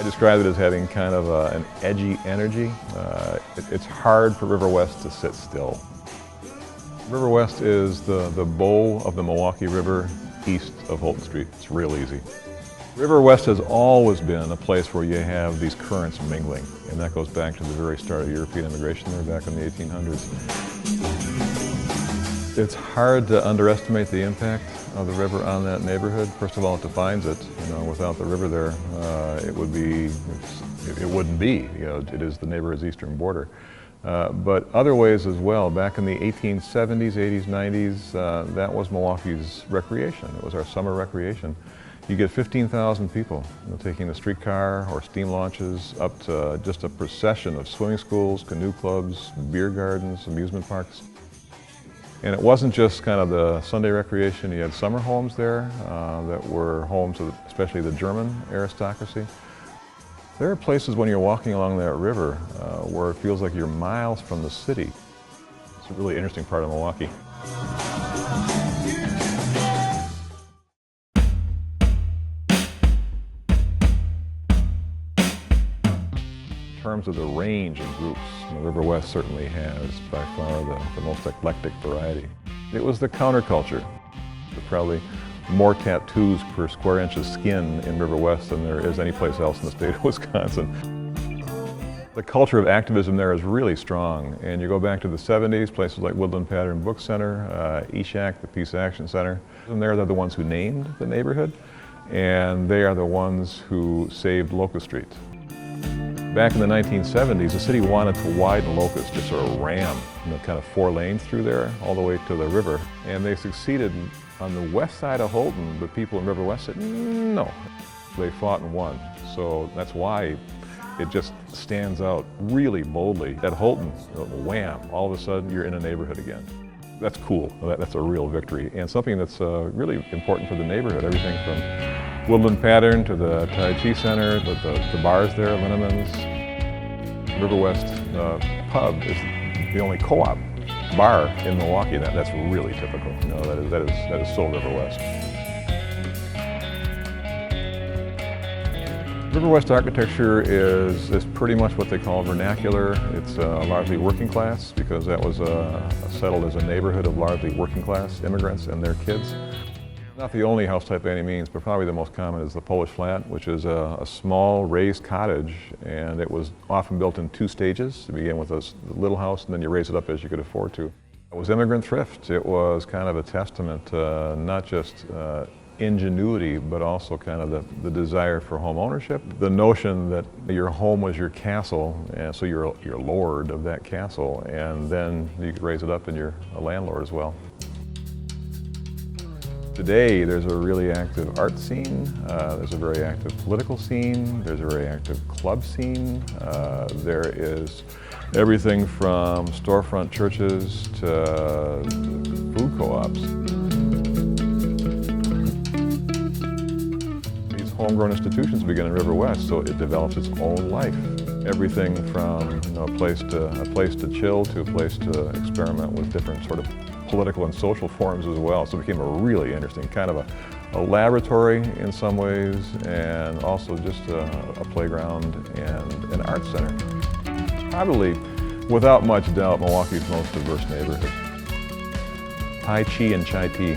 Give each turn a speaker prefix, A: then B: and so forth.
A: I describe it as having kind of an edgy energy. It's hard for Riverwest to sit still. Riverwest is the bow of the Milwaukee River east of Holton Street. It's real easy. Riverwest has always been a place where you have these currents mingling, and that goes back to the very start of European immigration there back in the 1800s. It's hard to underestimate the impact of the river on that neighborhood. First of all, it defines it. Without the river there, it wouldn't be. It is the neighborhood's eastern border. But other ways as well. Back in the 1870s, 80s, 90s, that was Milwaukee's recreation. It was our summer recreation. You get 15,000 people taking the streetcar or steam launches up to just a procession of swimming schools, canoe clubs, beer gardens, amusement parks. And it wasn't just kind of the Sunday recreation. You had summer homes there that were homes of especially the German aristocracy. There are places when you're walking along that river where it feels like you're miles from the city. It's a really interesting part of Milwaukee. In terms of the range of groups, Riverwest certainly has by far the most eclectic variety. It was the counterculture. There are probably more tattoos per square inch of skin in Riverwest than there is any place else in the state of Wisconsin. The culture of activism there is really strong, and you go back to the 70s, places like Woodland Pattern Book Center, ESHAC, the Peace Action Center, and they're the ones who named the neighborhood, and they are the ones who saved Locust Street. Back in the 1970s, the city wanted to widen Locust, just sort of ram kind of 4 lanes through there all the way to the river, and they succeeded on the west side of Holton, but people in Riverwest said no. They fought and won, so that's why it just stands out really boldly. At Holton, wham, all of a sudden you're in a neighborhood again. That's cool, that's a real victory, and something that's really important for the neighborhood. Everything from Woodland Pattern to the Tai Chi Center, to the bars there, Linneman's. Riverwest pub is the only co-op bar in Milwaukee. That's really typical. That is so Riverwest. Riverwest architecture is pretty much what they call vernacular. It's largely working class because that was settled as a neighborhood of largely working class immigrants and their kids. Not the only house type by any means, but probably the most common is the Polish flat, which is a small raised cottage, and it was often built in 2 stages. To begin with a little house, and then you raise it up as you could afford to. It was immigrant thrift. It was kind of a testament to not just ingenuity, but also kind of the desire for home ownership. The notion that your home was your castle, and so you're lord of that castle, and then you could raise it up and you're a landlord as well. Today, there's a really active art scene, there's a very active political scene, there's a very active club scene, there is everything from storefront churches to food co-ops. These homegrown institutions begin in Riverwest, so it develops its own life. Everything from a place to chill to a place to experiment with different sort of political and social forms as well. So it became a really interesting kind of a laboratory in some ways, and also just a playground and an art center. Probably, without much doubt, Milwaukee's most diverse neighborhood. Tai Chi and Chai Tea.